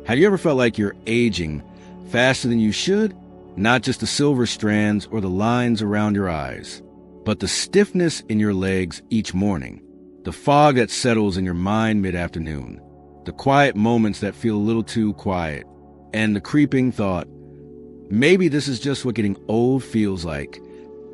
Have you ever felt like you're aging faster than you should? Not just the silver strands or the lines around your eyes, but the stiffness in your legs each morning, the fog that settles in your mind mid-afternoon, the quiet moments that feel a little too quiet, and the creeping thought, maybe this is just what getting old feels like.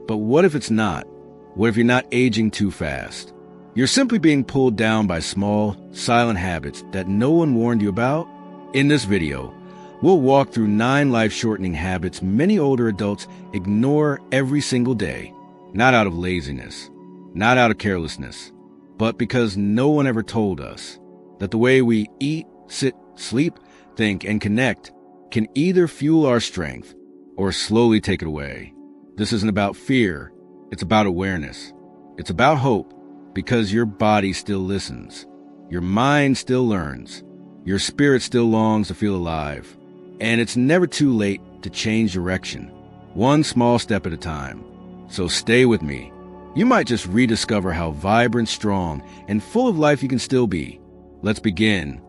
But what if it's not? What if you're not aging too fast? You're simply being pulled down by small, silent habits that no one warned you about? In this video, we'll walk through 9 life-shortening habits many older adults ignore every single day, not out of laziness, not out of carelessness, but because no one ever told us that the way we eat, sit, sleep, think, and connect can either fuel our strength or slowly take it away. This isn't about fear. It's about awareness. It's about hope, because your body still listens. Your mind still learns. Your spirit still longs to feel alive. And it's never too late to change direction, one small step at a time. So stay with me. You might just rediscover how vibrant, strong, and full of life you can still be. Let's begin.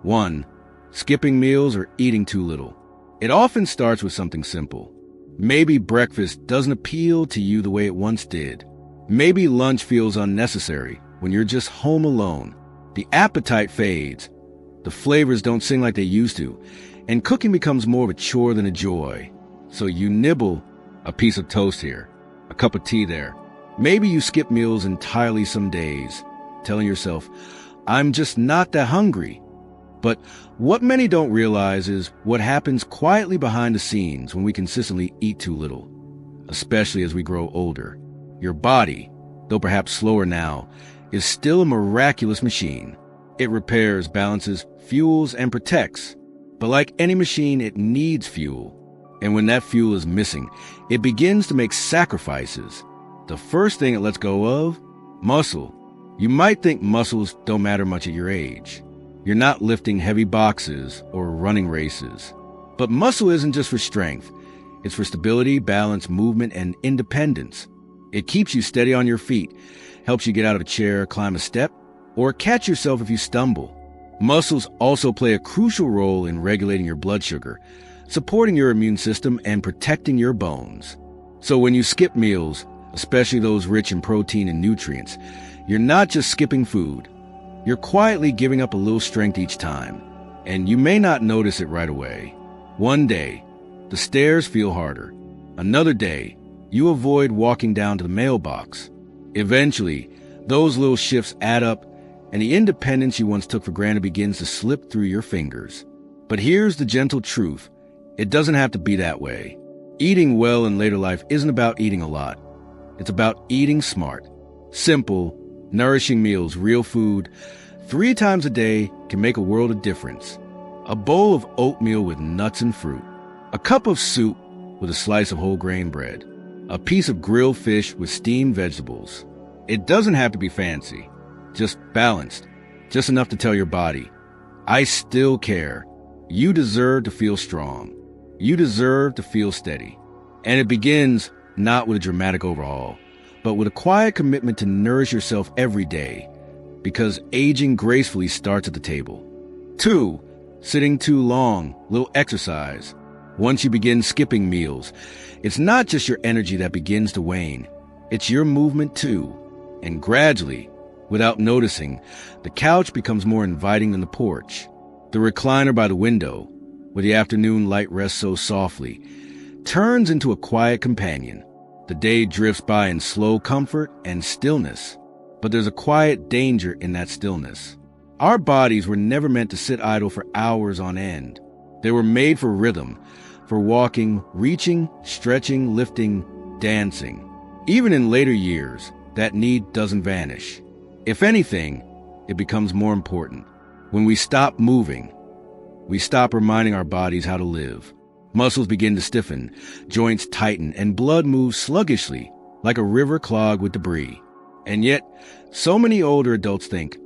1. Skipping meals or eating too little. It often starts with something simple. Maybe breakfast doesn't appeal to you the way it once did. Maybe lunch feels unnecessary when you're just home alone. The appetite fades. The flavors don't sing like they used to. And cooking becomes more of a chore than a joy. So you nibble a piece of toast here, a cup of tea there. Maybe you skip meals entirely some days, telling yourself, I'm just not that hungry. But what many don't realize is what happens quietly behind the scenes when we consistently eat too little, especially as we grow older. Your body, though perhaps slower now, is still a miraculous machine. It repairs, balances, fuels, and protects. But like any machine, it needs fuel. And when that fuel is missing, it begins to make sacrifices. The first thing it lets go of? Muscle. You might think muscles don't matter much at your age. You're not lifting heavy boxes or running races. But muscle isn't just for strength. It's for stability, balance, movement, and independence. It keeps you steady on your feet, helps you get out of a chair, climb a step, or catch yourself if you stumble. Muscles also play a crucial role in regulating your blood sugar, supporting your immune system, and protecting your bones. So when you skip meals, especially those rich in protein and nutrients, you're not just skipping food. You're quietly giving up a little strength each time, and you may not notice it right away. One day, the stairs feel harder. Another day, you avoid walking down to the mailbox. Eventually, those little shifts add up, and the independence you once took for granted begins to slip through your fingers. But here's the gentle truth. It doesn't have to be that way. Eating well in later life isn't about eating a lot. It's about eating smart. Simple, nourishing meals, real food, 3 times a day can make a world of difference. A bowl of oatmeal with nuts and fruit. A cup of soup with a slice of whole grain bread. A piece of grilled fish with steamed vegetables. It doesn't have to be fancy. Just balanced. Just enough to tell your body, I still care. You deserve to feel strong. You deserve to feel steady. And it begins not with a dramatic overhaul, but with a quiet commitment to nourish yourself every day, because aging gracefully starts at the table. 2, sitting too long, little exercise. Once you begin skipping meals, it's not just your energy that begins to wane. It's your movement too. And gradually, without noticing, the couch becomes more inviting than the porch. The recliner by the window, where the afternoon light rests so softly, turns into a quiet companion. The day drifts by in slow comfort and stillness. But there's a quiet danger in that stillness. Our bodies were never meant to sit idle for hours on end. They were made for rhythm, for walking, reaching, stretching, lifting, dancing. Even in later years, that need doesn't vanish. If anything, it becomes more important. When we stop moving, we stop reminding our bodies how to live. Muscles begin to stiffen, joints tighten, and blood moves sluggishly, like a river clogged with debris. And yet, so many older adults think,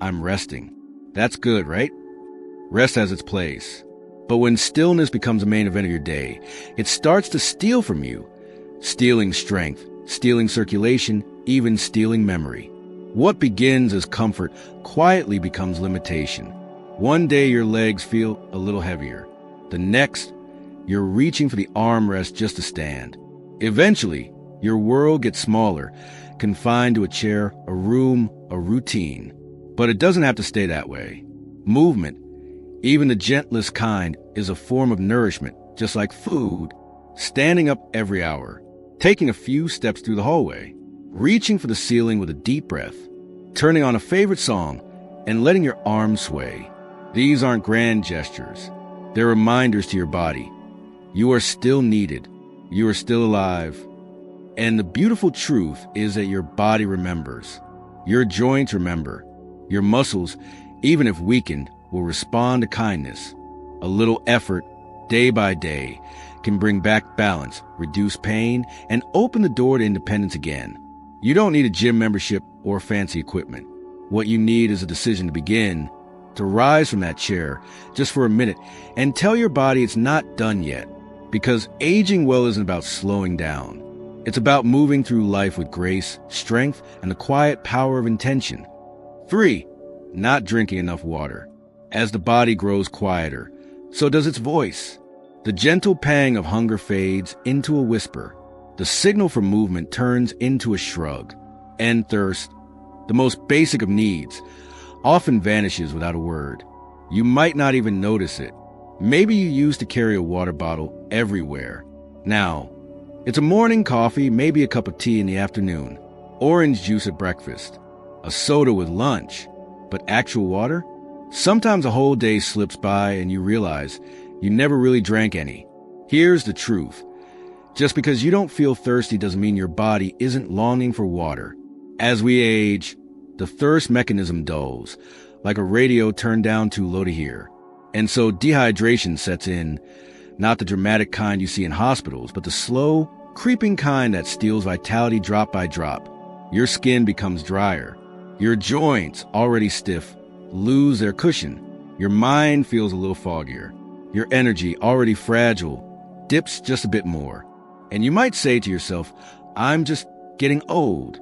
I'm resting. That's good, right? Rest has its place. But when stillness becomes the main event of your day, it starts to steal from you, stealing strength, stealing circulation, even stealing memory. What begins as comfort quietly becomes limitation. One day your legs feel a little heavier. The next, you're reaching for the armrest just to stand. Eventually, your world gets smaller, confined to a chair, a room, a routine. But it doesn't have to stay that way. Movement, even the gentlest kind, is a form of nourishment, just like food. Standing up every hour, taking a few steps through the hallway, reaching for the ceiling with a deep breath, turning on a favorite song, and letting your arms sway. These aren't grand gestures. They're reminders to your body. You are still needed. You are still alive. And the beautiful truth is that your body remembers. Your joints remember. Your muscles, even if weakened, will respond to kindness. A little effort, day by day, can bring back balance, reduce pain, and open the door to independence again. You don't need a gym membership or fancy equipment. What you need is a decision to begin, to rise from that chair just for a minute and tell your body it's not done yet. Because aging well isn't about slowing down. It's about moving through life with grace, strength, and the quiet power of intention. 3. Not drinking enough water. As the body grows quieter, so does its voice. The gentle pang of hunger fades into a whisper. The signal for movement turns into a shrug. And thirst, the most basic of needs, often vanishes without a word. You might not even notice it. Maybe you used to carry a water bottle everywhere. Now, it's a morning coffee, maybe a cup of tea in the afternoon, orange juice at breakfast, a soda with lunch. But actual water? Sometimes a whole day slips by and you realize you never really drank any. Here's the truth. Just because you don't feel thirsty doesn't mean your body isn't longing for water. As we age, the thirst mechanism dulls, like a radio turned down too low to hear. And so dehydration sets in, not the dramatic kind you see in hospitals, but the slow, creeping kind that steals vitality drop by drop. Your skin becomes drier. Your joints, already stiff, lose their cushion. Your mind feels a little foggier. Your energy, already fragile, dips just a bit more. And you might say to yourself, I'm just getting old.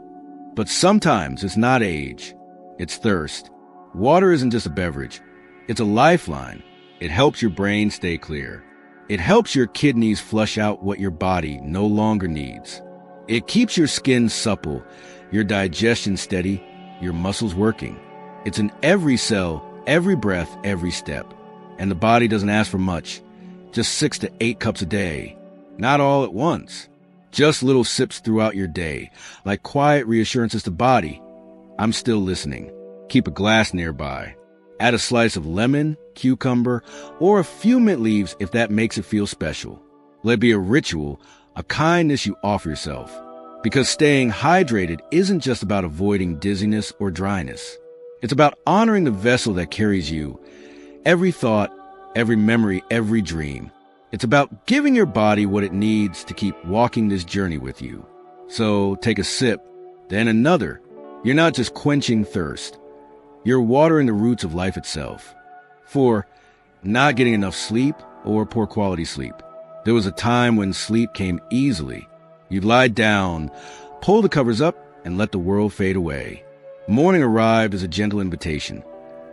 But sometimes it's not age, it's thirst. Water isn't just a beverage. It's a lifeline. It helps your brain stay clear. It helps your kidneys flush out what your body no longer needs. It keeps your skin supple, your digestion steady, your muscles working. It's in every cell, every breath, every step. And the body doesn't ask for much, just 6 to 8 cups a day. Not all at once, just little sips throughout your day, like quiet reassurances to body. I'm still listening. Keep a glass nearby. Add a slice of lemon, cucumber, or a few mint leaves if that makes it feel special. Let it be a ritual, a kindness you offer yourself. Because staying hydrated isn't just about avoiding dizziness or dryness. It's about honoring the vessel that carries you. Every thought, every memory, every dream. It's about giving your body what it needs to keep walking this journey with you. So take a sip, then another. You're not just quenching thirst. You're watering the roots of life itself. 4. Not getting enough sleep or poor quality sleep. There was a time when sleep came easily. You'd lie down, pull the covers up, and let the world fade away. Morning arrived as a gentle invitation.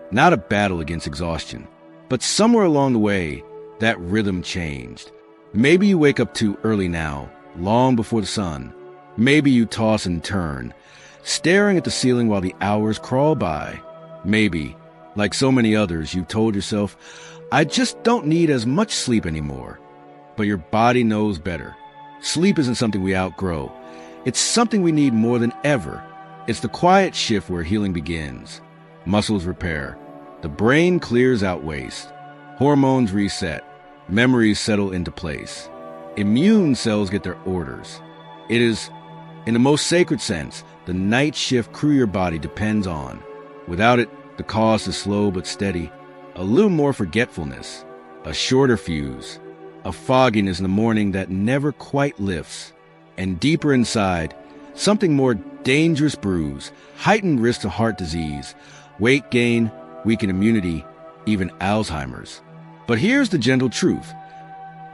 Not a battle against exhaustion. But somewhere along the way, that rhythm changed. Maybe you wake up too early now, long before the sun. Maybe you toss and turn, staring at the ceiling while the hours crawl by. Maybe, like so many others, you've told yourself, I just don't need as much sleep anymore. But your body knows better. Sleep isn't something we outgrow. It's something we need more than ever. It's the quiet shift where healing begins. Muscles repair. The brain clears out waste. Hormones reset. Memories settle into place. Immune cells get their orders. It is, in the most sacred sense, the night shift crew your body depends on. Without it, the cost is slow but steady. A little more forgetfulness. A shorter fuse. A fogginess in the morning that never quite lifts. And deeper inside, something more dangerous brews, heightened risk of heart disease, weight gain, weakened immunity, even Alzheimer's. But here's the gentle truth.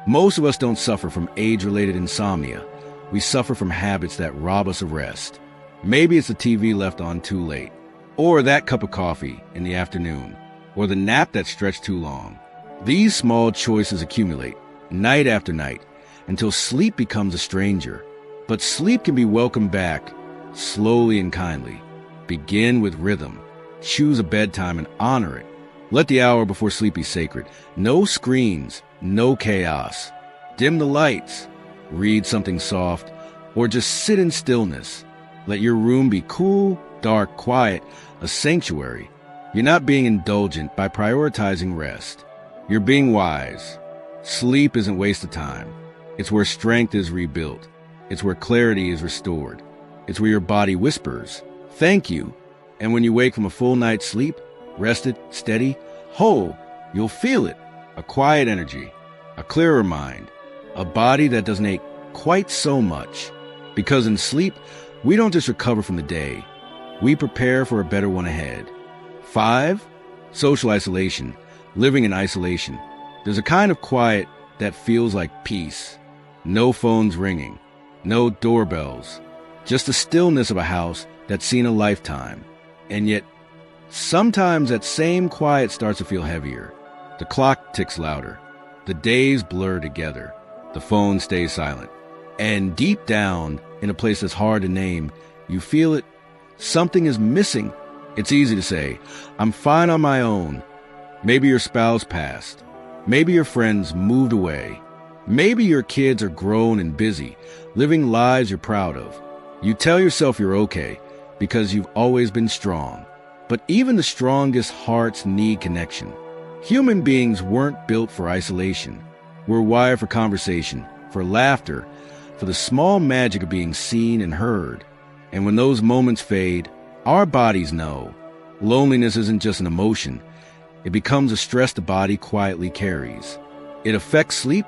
Most of us don't suffer from age-related insomnia. We suffer from habits that rob us of rest. Maybe it's the TV left on too late, or that cup of coffee in the afternoon, or the nap that stretched too long. These small choices accumulate, night after night, until sleep becomes a stranger. But sleep can be welcomed back, slowly and kindly. Begin with rhythm. Choose a bedtime and honor it. Let the hour before sleep be sacred. No screens, no chaos. Dim the lights. Read something soft, or just sit in stillness. Let your room be cool, dark, quiet, a sanctuary. You're not being indulgent by prioritizing rest. You're being wise. Sleep isn't wasted time. It's where strength is rebuilt. It's where clarity is restored. It's where your body whispers, "Thank you." And when you wake from a full night's sleep, rested, steady, whole, you'll feel it. A quiet energy, a clearer mind, a body that doesn't ache quite so much. Because in sleep, we don't just recover from the day. We prepare for a better one ahead. 5. Social isolation. Living in isolation. There's a kind of quiet that feels like peace. No phones ringing. No doorbells. Just the stillness of a house that's seen a lifetime. And yet, sometimes that same quiet starts to feel heavier. The clock ticks louder. The days blur together. The phone stays silent. And deep down, in a place that's hard to name, you feel it. Something is missing. It's easy to say, "I'm fine on my own." Maybe your spouse passed. Maybe your friends moved away. Maybe your kids are grown and busy, living lives you're proud of. You tell yourself you're okay because you've always been strong. But even the strongest hearts need connection. Human beings weren't built for isolation. We're wired for conversation, for laughter, for the small magic of being seen and heard. And when those moments fade, our bodies know. Loneliness isn't just an emotion. It becomes a stress the body quietly carries. It affects sleep,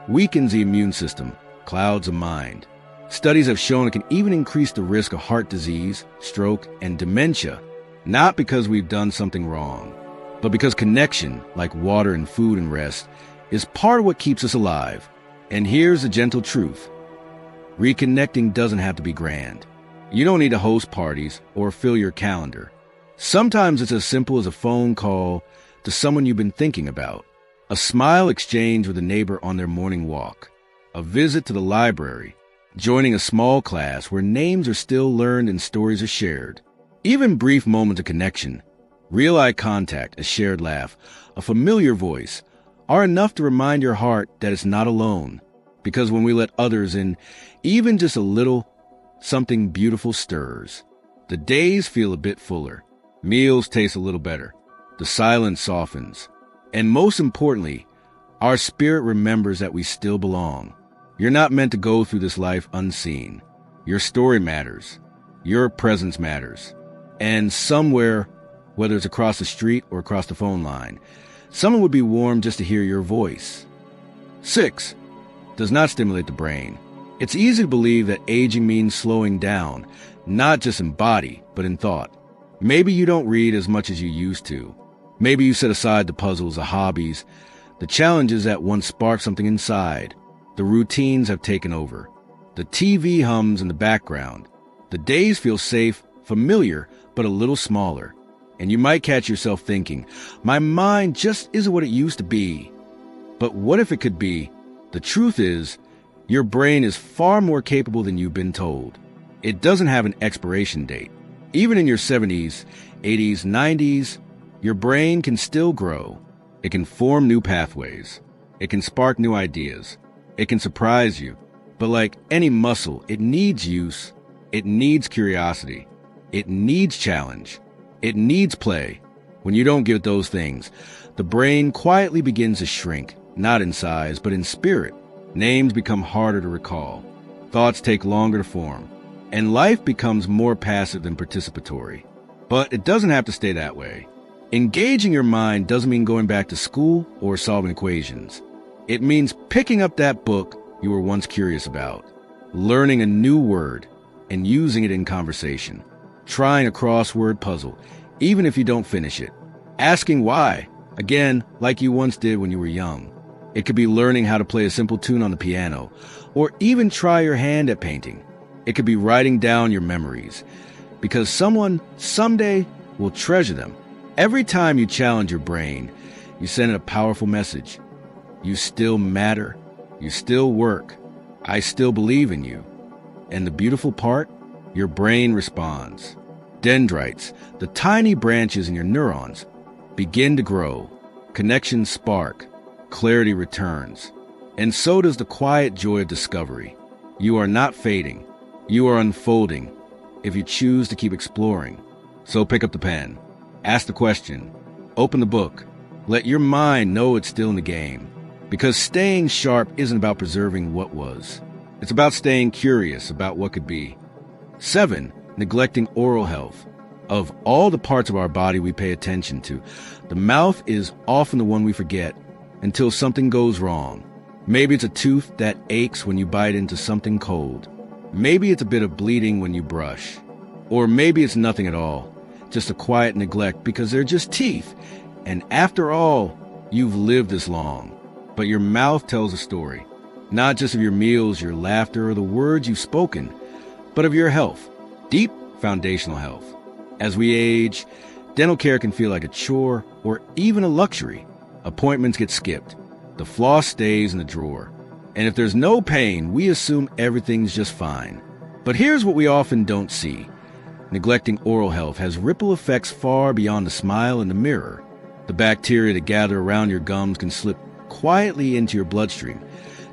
weakens the immune system, clouds the mind. Studies have shown it can even increase the risk of heart disease, stroke, and dementia, not because we've done something wrong, but because connection, like water and food and rest, is part of what keeps us alive. And here's the gentle truth. Reconnecting doesn't have to be grand. You don't need to host parties or fill your calendar. Sometimes it's as simple as a phone call to someone you've been thinking about, a smile exchanged with a neighbor on their morning walk, a visit to the library, joining a small class where names are still learned and stories are shared. Even brief moments of connection, real eye contact, a shared laugh, a familiar voice, are enough to remind your heart that it's not alone. Because when we let others in, even just a little, something beautiful stirs. The days feel a bit fuller. Meals taste a little better. The silence softens. And most importantly, our spirit remembers that we still belong. You're not meant to go through this life unseen. Your story matters. Your presence matters. And somewhere, whether it's across the street or across the phone line, someone would be warm just to hear your voice. 6. Does not stimulate the brain. It's easy to believe that aging means slowing down, not just in body, but in thought. Maybe you don't read as much as you used to. Maybe you set aside the puzzles, the hobbies, the challenges that once sparked something inside. The routines have taken over. The TV hums in the background. The days feel safe, familiar, but a little smaller. And you might catch yourself thinking, my mind just isn't what it used to be. But what if it could be? The truth is, your brain is far more capable than you've been told. It doesn't have an expiration date. Even in your 70s, 80s, 90s, your brain can still grow. It can form new pathways. It can spark new ideas. It can surprise you. But like any muscle, it needs use. It needs curiosity. It needs challenge. It needs play. When you don't give it those things, the brain quietly begins to shrink, not in size, but in spirit. Names become harder to recall. Thoughts take longer to form. And life becomes more passive than participatory. But it doesn't have to stay that way. Engaging your mind doesn't mean going back to school or solving equations. It means picking up that book you were once curious about, learning a new word, and using it in conversation, trying a crossword puzzle, even if you don't finish it, asking why, again, like you once did when you were young. It could be learning how to play a simple tune on the piano, or even try your hand at painting. It could be writing down your memories, because someone someday will treasure them. Every time you challenge your brain, you send it a powerful message. You still matter. You still work. I still believe in you. And the beautiful part? Your brain responds. Dendrites, the tiny branches in your neurons, begin to grow. Connections spark. Clarity returns. And so does the quiet joy of discovery. You are not fading. You are unfolding if you choose to keep exploring. So pick up the pen. Ask the question. Open the book. Let your mind know it's still in the game. Because staying sharp isn't about preserving what was. It's about staying curious about what could be. 7. Neglecting oral health. Of all the parts of our body we pay attention to, the mouth is often the one we forget until something goes wrong. Maybe it's a tooth that aches when you bite into something cold. Maybe it's a bit of bleeding when you brush. Or maybe it's nothing at all, just a quiet neglect because they're just teeth. And after all, you've lived this long. But your mouth tells a story, not just of your meals, your laughter, or the words you've spoken, but of your health, deep foundational health. As we age, dental care can feel like a chore or even a luxury. Appointments get skipped. The floss stays in the drawer. And if there's no pain, we assume everything's just fine. But here's what we often don't see. Neglecting oral health has ripple effects far beyond the smile in the mirror. The bacteria that gather around your gums can slip quietly into your bloodstream,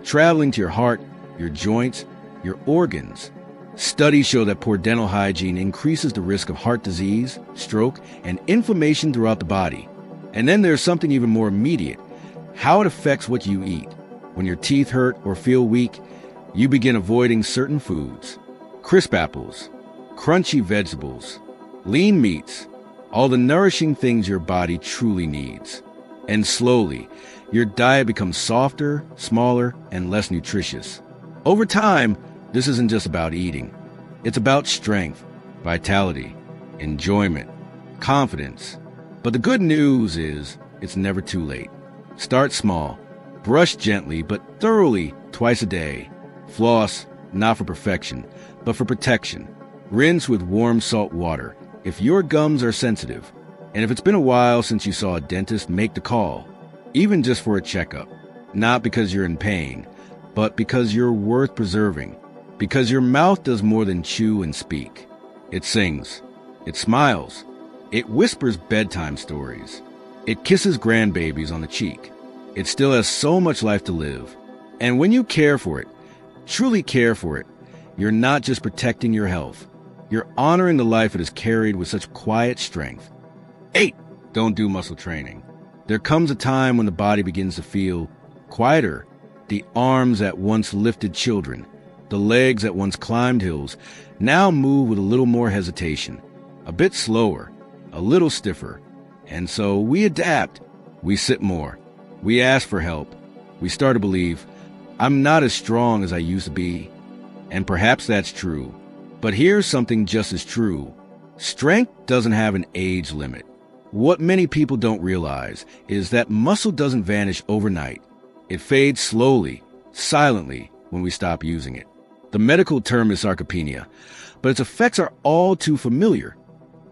traveling to your heart, your joints, your organs. Studies show that poor dental hygiene increases the risk of heart disease, stroke, and inflammation throughout the body. And then there's something even more immediate, how it affects what you eat. When your teeth hurt or feel weak, you begin avoiding certain foods. Crisp apples, crunchy vegetables, lean meats, all the nourishing things your body truly needs. And slowly, your diet becomes softer, smaller, and less nutritious. Over time, this isn't just about eating. It's about strength, vitality, enjoyment, confidence. But the good news is it's never too late. Start small. Brush gently but thoroughly twice a day. Floss, not for perfection, but for protection. Rinse with warm salt water if your gums are sensitive. And if it's been a while since you saw a dentist, make the call, even just for a checkup. Not because you're in pain, but because you're worth preserving. Because your mouth does more than chew and speak. It sings. It smiles. It whispers bedtime stories. It kisses grandbabies on the cheek. It still has so much life to live. And when you care for it, truly care for it, you're not just protecting your health. You're honoring the life it has carried with such quiet strength. 8. Don't do muscle training. There comes a time when the body begins to feel quieter. The arms that once lifted children, the legs that once climbed hills, now move with a little more hesitation, a bit slower, a little stiffer. And so we adapt. We sit more. We ask for help. We start to believe, I'm not as strong as I used to be. And perhaps that's true. But here's something just as true. Strength doesn't have an age limit. What many people don't realize is that muscle doesn't vanish overnight. It fades slowly, silently, when we stop using it. The medical term is sarcopenia, but its effects are all too familiar.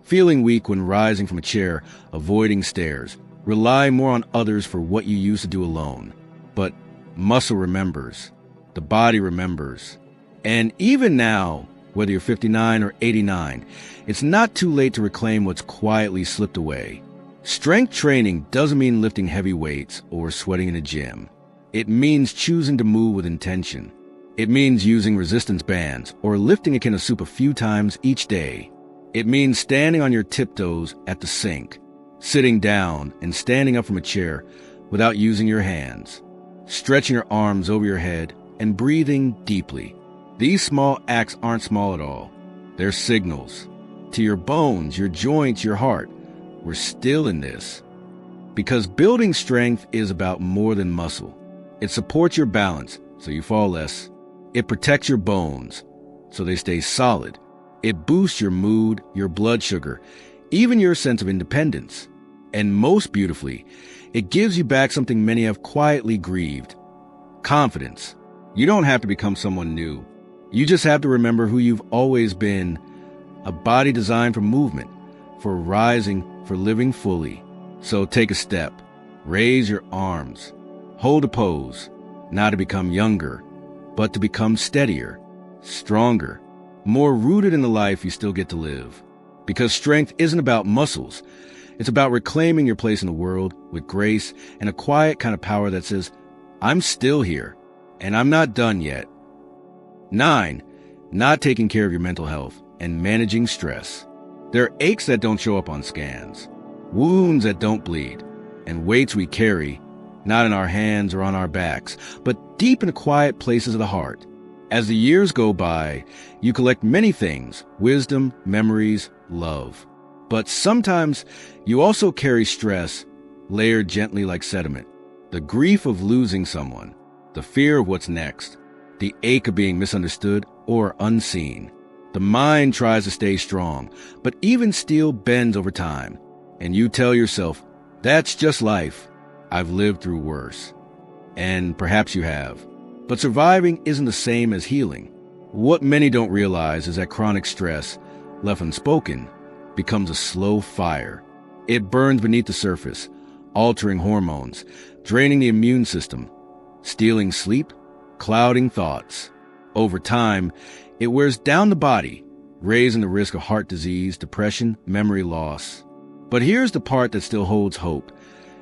Feeling weak when rising from a chair, avoiding stairs, relying more on others for what you used to do alone. But muscle remembers. The body remembers. And even now, whether you're 59 or 89, it's not too late to reclaim what's quietly slipped away. Strength training doesn't mean lifting heavy weights or sweating in a gym. It means choosing to move with intention. It means using resistance bands or lifting a can of soup a few times each day. It means standing on your tiptoes at the sink, sitting down and standing up from a chair without using your hands, stretching your arms over your head and breathing deeply. These small acts aren't small at all. They're signals to your bones, your joints, your heart. We're still in this. Because building strength is about more than muscle. It supports your balance so you fall less. It protects your bones so they stay solid. It boosts your mood, your blood sugar, even your sense of independence. And most beautifully, it gives you back something many have quietly grieved: confidence. You don't have to become someone new. You just have to remember who you've always been: a body designed for movement, for rising, for living fully. So take a step. Raise your arms. Hold a pose, not to become younger, but to become steadier, stronger, more rooted in the life you still get to live. Because strength isn't about muscles. It's about reclaiming your place in the world with grace and a quiet kind of power that says, I'm still here, and I'm not done yet. 9. Not taking care of your mental health and managing stress. There are aches that don't show up on scans, wounds that don't bleed, and weights we carry, not in our hands or on our backs, but deep in the quiet places of the heart. As the years go by, you collect many things: wisdom, memories, love. But sometimes you also carry stress, layered gently like sediment. The grief of losing someone, the fear of what's next, the ache of being misunderstood or unseen. The mind tries to stay strong, but even steel bends over time. And you tell yourself, that's just life. I've lived through worse. And perhaps you have. But surviving isn't the same as healing. What many don't realize is that chronic stress, left unspoken, becomes a slow fire. It burns beneath the surface, altering hormones, draining the immune system, stealing sleep, clouding thoughts. Over time, it wears down the body, raising the risk of heart disease, depression, memory loss. But here's the part that still holds hope.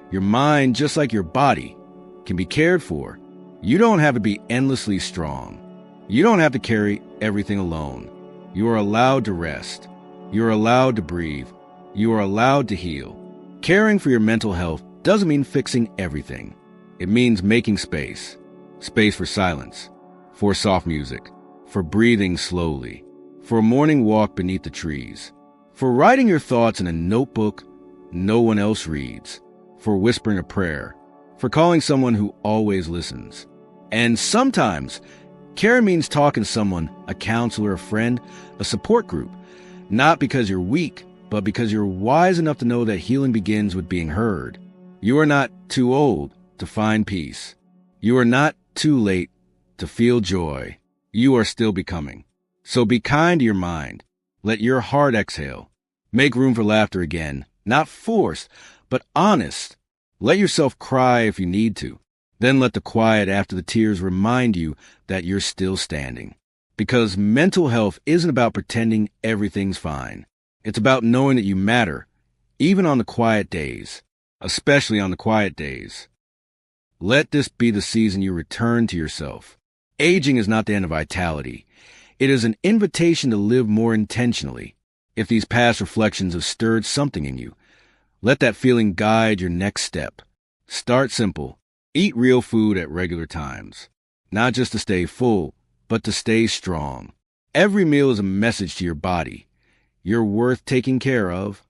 Your mind, just like your body, can be cared for. You don't have to be endlessly strong. You don't have to carry everything alone. You are allowed to rest. You are allowed to breathe. You are allowed to heal. Caring for your mental health doesn't mean fixing everything. It means making space. Space for silence, for soft music, for breathing slowly, for a morning walk beneath the trees, for writing your thoughts in a notebook no one else reads, for whispering a prayer, for calling someone who always listens. And sometimes, care means talking to someone, a counselor, a friend, a support group, not because you're weak, but because you're wise enough to know that healing begins with being heard. You are not too old to find peace. You are not too late to feel joy. You are still becoming. So be kind to your mind. Let your heart exhale. Make room for laughter again, not forced, but honest. Let yourself cry if you need to. Then let the quiet after the tears remind you that you're still standing. Because mental health isn't about pretending everything's fine. It's about knowing that you matter, even on the quiet days, especially on the quiet days. Let this be the season you return to yourself. Aging is not the end of vitality. It is an invitation to live more intentionally. If these past reflections have stirred something in you, let that feeling guide your next step. Start simple. Eat real food at regular times. Not just to stay full, but to stay strong. Every meal is a message to your body. You're worth taking care of.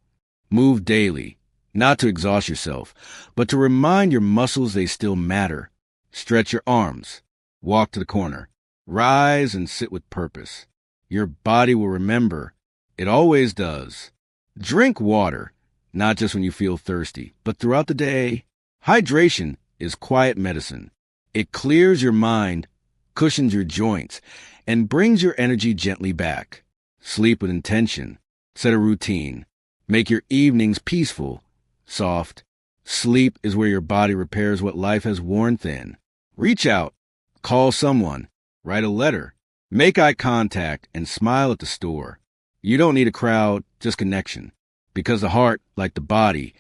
Move daily, not to exhaust yourself, but to remind your muscles they still matter. Stretch your arms. Walk to the corner. Rise and sit with purpose. Your body will remember. It always does. Drink water, not just when you feel thirsty, but throughout the day. Hydration is quiet medicine. It clears your mind, cushions your joints, and brings your energy gently back. Sleep with intention. Set a routine. Make your evenings peaceful, soft. Sleep is where your body repairs what life has worn thin. Reach out. Call someone. Write a letter. Make eye contact and smile at the store. You don't need a crowd, just connection. Because the heart, like the body,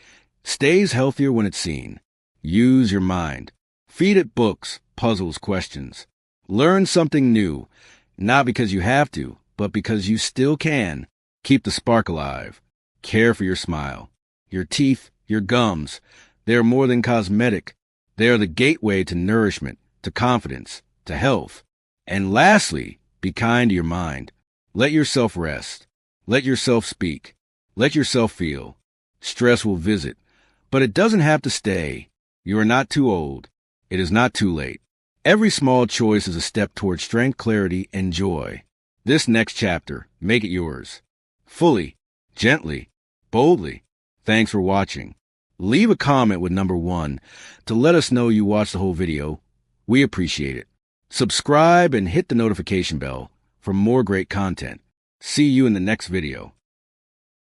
stays healthier when it's seen. Use your mind. Feed it books, puzzles, questions. Learn something new, not because you have to, but because you still can. Keep the spark alive. Care for your smile. Your teeth, your gums. They are more than cosmetic. They are the gateway to nourishment, to confidence, to health. And lastly, be kind to your mind. Let yourself rest. Let yourself speak. Let yourself feel. Stress will visit, but it doesn't have to stay. You are not too old. It is not too late. Every small choice is a step toward strength, clarity, and joy. This next chapter, make it yours. Fully, gently, boldly. Thanks for watching. Leave a comment with number 1 to let us know you watched the whole video. We appreciate it. Subscribe and hit the notification bell for more great content. See you in the next video.